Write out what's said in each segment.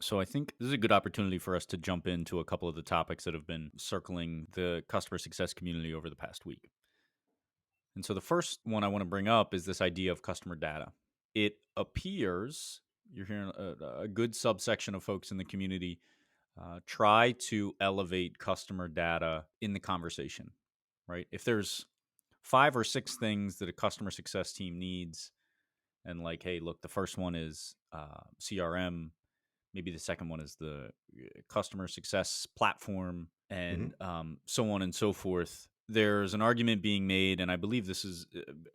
So I think this is a good opportunity for us to jump into a couple of the topics that have been circling the customer success community over the past week. And so the first one I want to bring up is this idea of customer data. It appears you're hearing a good subsection of folks in the community try to elevate customer data in the conversation, right? If there's five or six things that a customer success team needs, and like, hey, look, the first one is CRM, maybe the second one is the customer success platform, Hmm. and so on and so forth. There's an argument being made, and I believe this is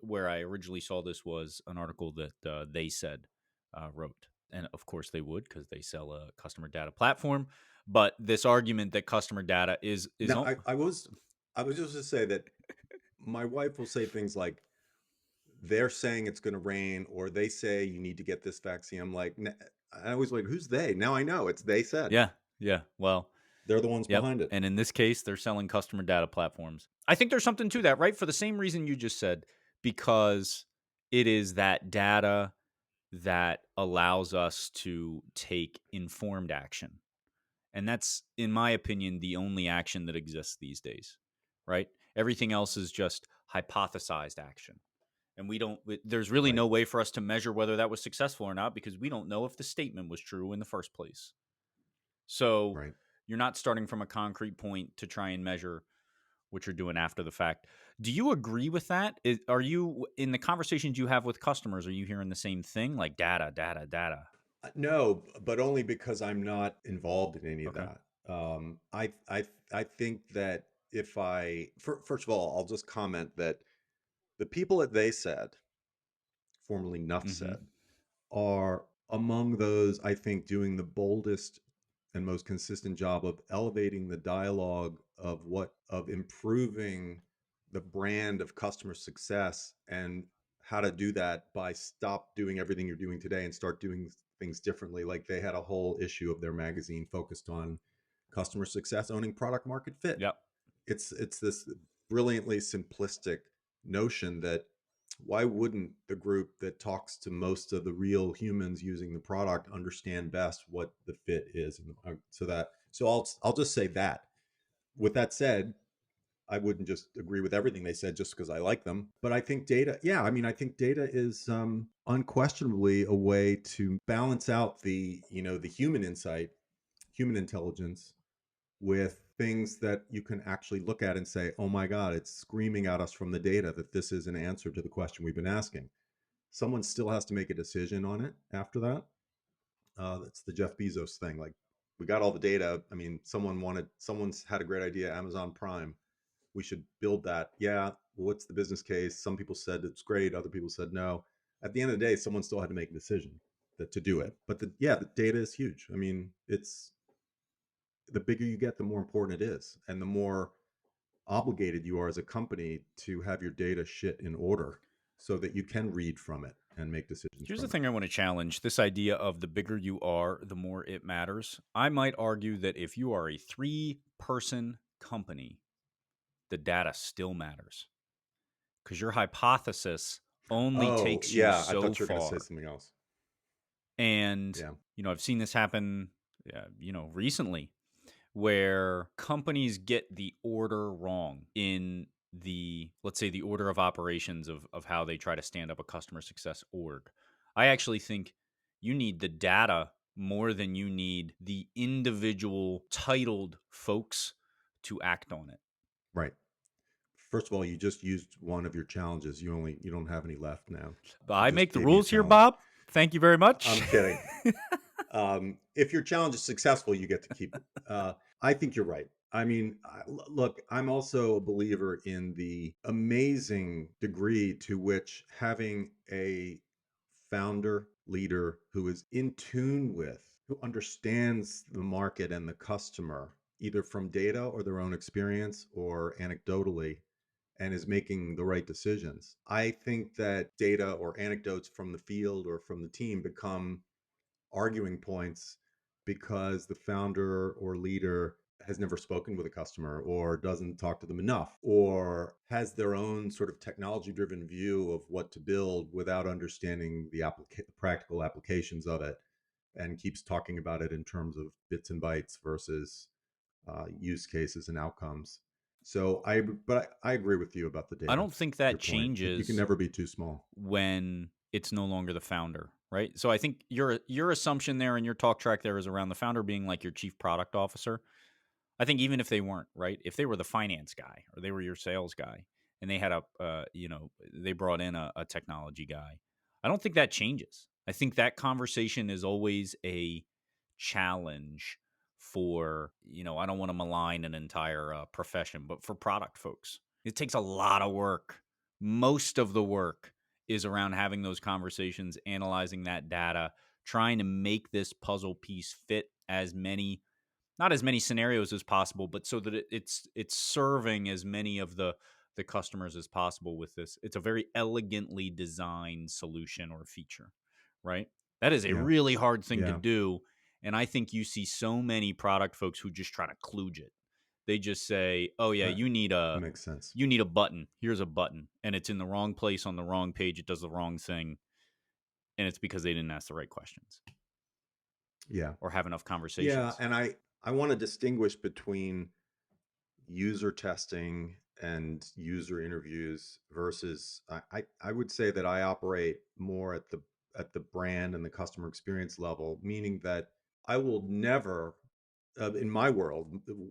where I originally saw this was an article that They Said wrote. And of course they would, because they sell a customer data platform. But this argument that customer data is Now, I was just to say that my wife will say things like, they're saying it's going to rain, or they say you need to get this vaccine. I'm like, I always like, who's they? Now I know it's they said. yeah, yeah. Well, They're the ones yep. behind it. And in this case, they're selling customer data platforms. I think there's something to that, right? For the same reason you just said, because it is that data that allows us to take informed action. And that's, in my opinion, the only action that exists these days, right? Everything else is just hypothesized action. And there's really Right. no way for us to measure whether that was successful or not, because we don't know if the statement was true in the first place. So Right. you're not starting from a concrete point to try and measure what you're doing after the fact. Do you agree with that? Are you, in the conversations you have with customers, are you hearing the same thing, like data, data, data? No, but only because I'm not involved in any of Okay. that. I think that if first of all, I'll just comment that the people that they said, formerly Nuff Mm-hmm. said, are among those I think doing the boldest and most consistent job of elevating the dialogue of improving the brand of customer success, and how to do that by stop doing everything you're doing today and start doing things differently. Like, they had a whole issue of their magazine focused on customer success owning product market fit. Yep. It's this brilliantly simplistic notion that why wouldn't the group that talks to most of the real humans using the product understand best what the fit is? And so I'll just say that. With that said, I wouldn't just agree with everything they said just because I like them. But I think data, yeah, I mean, I think data is unquestionably a way to balance out the human insight, human intelligence, with things that you can actually look at and say, oh my God, it's screaming at us from the data that this is an answer to the question we've been asking. Someone still has to make a decision on it after that. That's the Jeff Bezos thing. Like, we got all the data. I mean, someone's had a great idea, Amazon Prime. We should build that. Yeah. What's the business case? Some people said it's great. Other people said no. At the end of the day, someone still had to make a decision to do it. But the data is huge. I mean, it's the bigger you get, the more important it is, and the more obligated you are as a company to have your data shit in order so that you can read from it and make decisions Here's the from it. thing I want to challenge this idea of the bigger you are, the more it matters. I might argue that if you are a 3-person company, the data still matters, because your hypothesis only Oh, takes you yeah. I so thought you were going to say far. something else. And, Yeah. I've seen this happen, recently, where companies get the order wrong in let's say, the order of operations of how they try to stand up a customer success org. I actually think you need the data more than you need the individual titled folks to act on it. Right. First of all, you just used one of your challenges. You don't have any left now. But You I just make the gave me a rules here, challenge. Bob. Thank you very much. I'm kidding. If your challenge is successful, you get to keep it. I think you're right. I mean, look, I'm also a believer in the amazing degree to which having a founder leader who is in tune with, who understands the market and the customer, either from data or their own experience or anecdotally, and is making the right decisions. I think that data or anecdotes from the field or from the team become arguing points because the founder or leader has never spoken with a customer, or doesn't talk to them enough, or has their own sort of technology driven view of what to build without understanding the practical applications of it. and keeps talking about it in terms of bits and bytes versus use cases and outcomes. So I agree with you about the I data. don't think Your that point. You can changes never be too small. when it's no longer the founder, right? So I think your assumption there and your talk track there is around the founder being like your chief product officer. I think even if they weren't, right? If they were the finance guy or they were your sales guy and they had they brought in a technology guy, I don't think that changes. I think that conversation is always a challenge for, I don't want to malign an entire profession, but for product folks, it takes a lot of work. Most of the work is around having those conversations, analyzing that data, trying to make this puzzle piece fit as many not as many scenarios as possible, but so that it's serving as many of the customers as possible with this. It's a very elegantly designed solution or feature, right? That is a Yeah, really hard thing to yeah, do, and I think you see so many product folks who just try to kludge it. They just say, "Oh yeah, that, that makes sense. you need a button. Here's a button, and it's in the wrong place on the wrong page. It does the wrong thing, and it's because they didn't ask the right questions Yeah, or have enough yeah, conversations." and I want to distinguish between user testing and user interviews versus I would say that I operate more at the brand and the customer experience level, meaning that I will never in my world,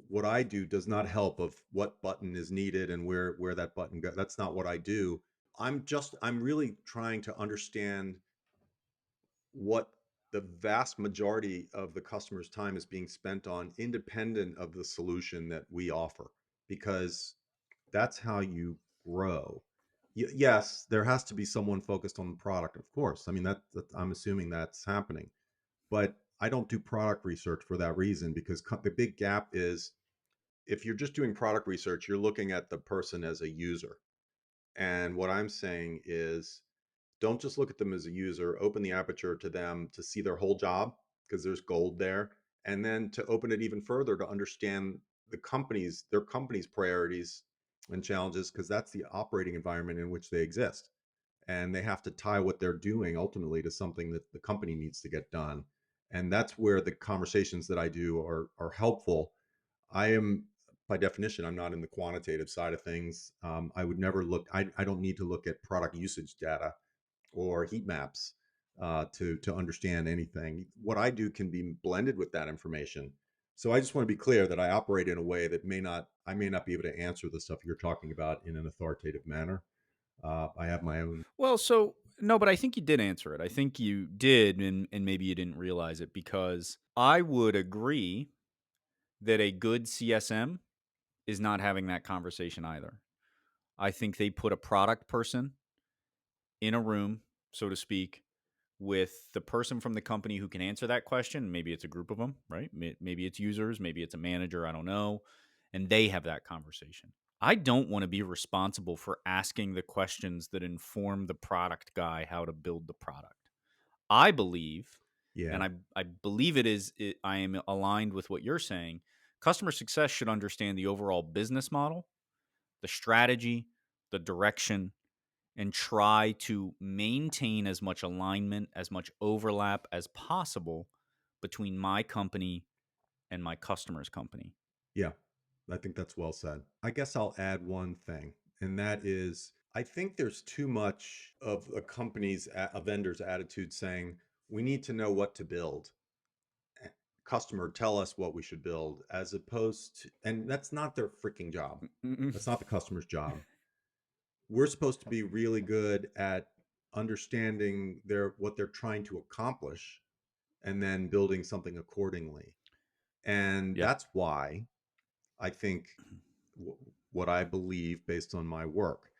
what I do does not help of what button is needed and where that button goes. That's not what I do. I'm really trying to understand what the vast majority of the customer's time is being spent on independent of the solution that we offer, because that's how you grow. Yes, there has to be someone focused on the product, of course. I mean, that I'm assuming that's happening, but I don't do product research for that reason, because the big gap is, if you're just doing product research, you're looking at the person as a user. And what I'm saying is, don't just look at them as a user, open the aperture to them to see their whole job, because there's gold there. And then to open it even further to understand their company's priorities and challenges, because that's the operating environment in which they exist. And they have to tie what they're doing ultimately to something that the company needs to get done. And that's where the conversations that I do are helpful. I am, by definition, I'm not in the quantitative side of things. I would never look. I don't need to look at product usage data or heat maps to understand anything. What I do can be blended with that information. So I just want to be clear that I operate in a way that I may not be able to answer the stuff you're talking about in an authoritative manner. I have my own. Well, so no, but I think you did answer it. I think you did, and maybe you didn't realize it because I would agree that a good CSM is not having that conversation either. I think they put a product person in a room, so to speak, with the person from the company who can answer that question. Maybe it's a group of them, right? Maybe it's users, maybe it's a manager, I don't know. And they have that conversation. I don't want to be responsible for asking the questions that inform the product guy how to build the product. I believe, Yeah, and I believe I am aligned with what you're saying. Customer success should understand the overall business model, the strategy, the direction, and try to maintain as much alignment, as much overlap as possible between my company and my customer's company. yeah, I think that's well said. I guess I'll add one thing, and that is, I think there's too much of a vendor's attitude saying, we need to know what to build. Customer, tell us what we should build, as opposed to, and that's not their freaking job. Mm-mm. That's not the customer's job. We're supposed to be really good at understanding what they're trying to accomplish and then building something accordingly. And Yeah. that's why I think what I believe based on my work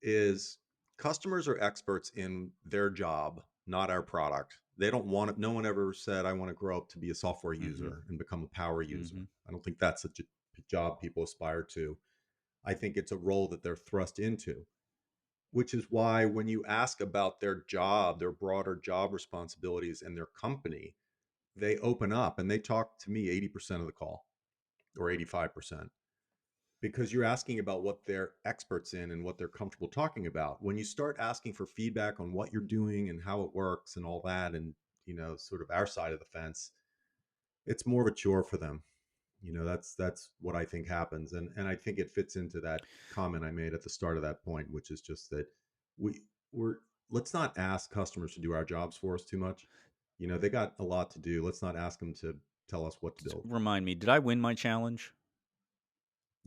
is, customers are experts in their job, not our product. They don't want it. No one ever said, I want to grow up to be a software Mm-hmm. user and become a power user. Mm-hmm. I don't think that's a job people aspire to. I think it's a role that they're thrust into, which is why when you ask about their job, their broader job responsibilities and their company, they open up and they talk to me 80% of the call, or 85%, because you're asking about what they're experts in and what they're comfortable talking about. When you start asking for feedback on what you're doing and how it works and all that, and sort of our side of the fence, it's more of a chore for them. That's what I think happens, and I think it fits into that comment I made at the start of that point, which is just that we're let's not ask customers to do our jobs for us too much. They got a lot to do. Let's not ask them to tell us what to build. Remind me, did I win my challenge?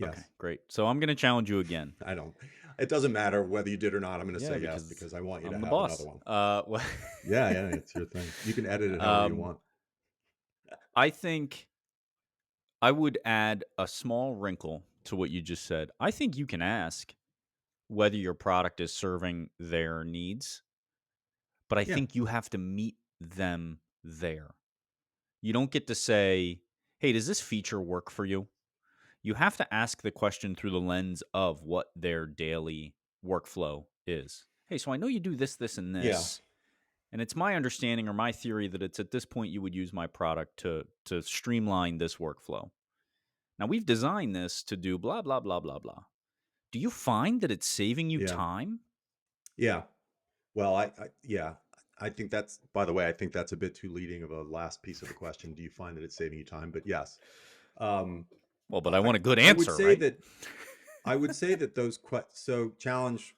Okay, Yes. great. So I'm going to challenge you again. I don't. It doesn't matter whether you did or not. I'm going to Yeah, say yes because because I want you to I'm the have another boss. one. Well, Yeah, yeah, it's your thing. You can edit it however you um, want. I think I would add a small wrinkle to what you just said. I think you can ask whether your product is serving their needs, but I Yeah, think you have to meet them there. You don't get to say, hey, does this feature work for you? You have to ask the question through the lens of what their daily workflow is. Hey, so I know you do this, this, and yeah, this. And it's my understanding or my theory that it's at this point you would use my product to streamline this workflow. Now we've designed this to do blah blah blah blah blah. Do you find that it's saving you yeah, time? yeah. Well, yeah, I think that's. By the way, I think that's a bit too leading of a last piece of the question. Do you find that it's saving you time? But yes, um, Well, but I I want a good I would answer, say right? that so challenge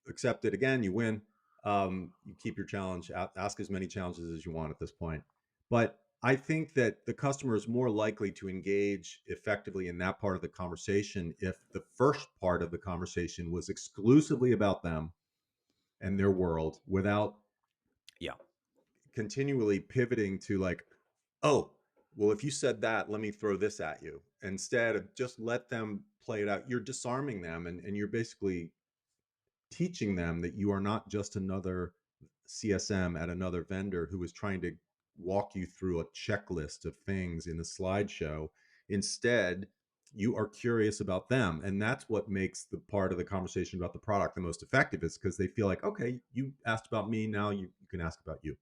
accepted again. You win. You keep your challenge. Ask as many challenges as you want at this point. But I think that the customer is more likely to engage effectively in that part of the conversation if the first part of the conversation was exclusively about them and their world without Yeah. continually pivoting to like, oh, well, if you said that, let me throw this at you. Instead of just let them play it out, you're disarming them, and you're basically teaching them that you are not just another CSM at another vendor who is trying to walk you through a checklist of things in a slideshow. Instead, you are curious about them. And that's what makes the part of the conversation about the product the most effective, is because they feel like, okay, you asked about me, now you can ask about you.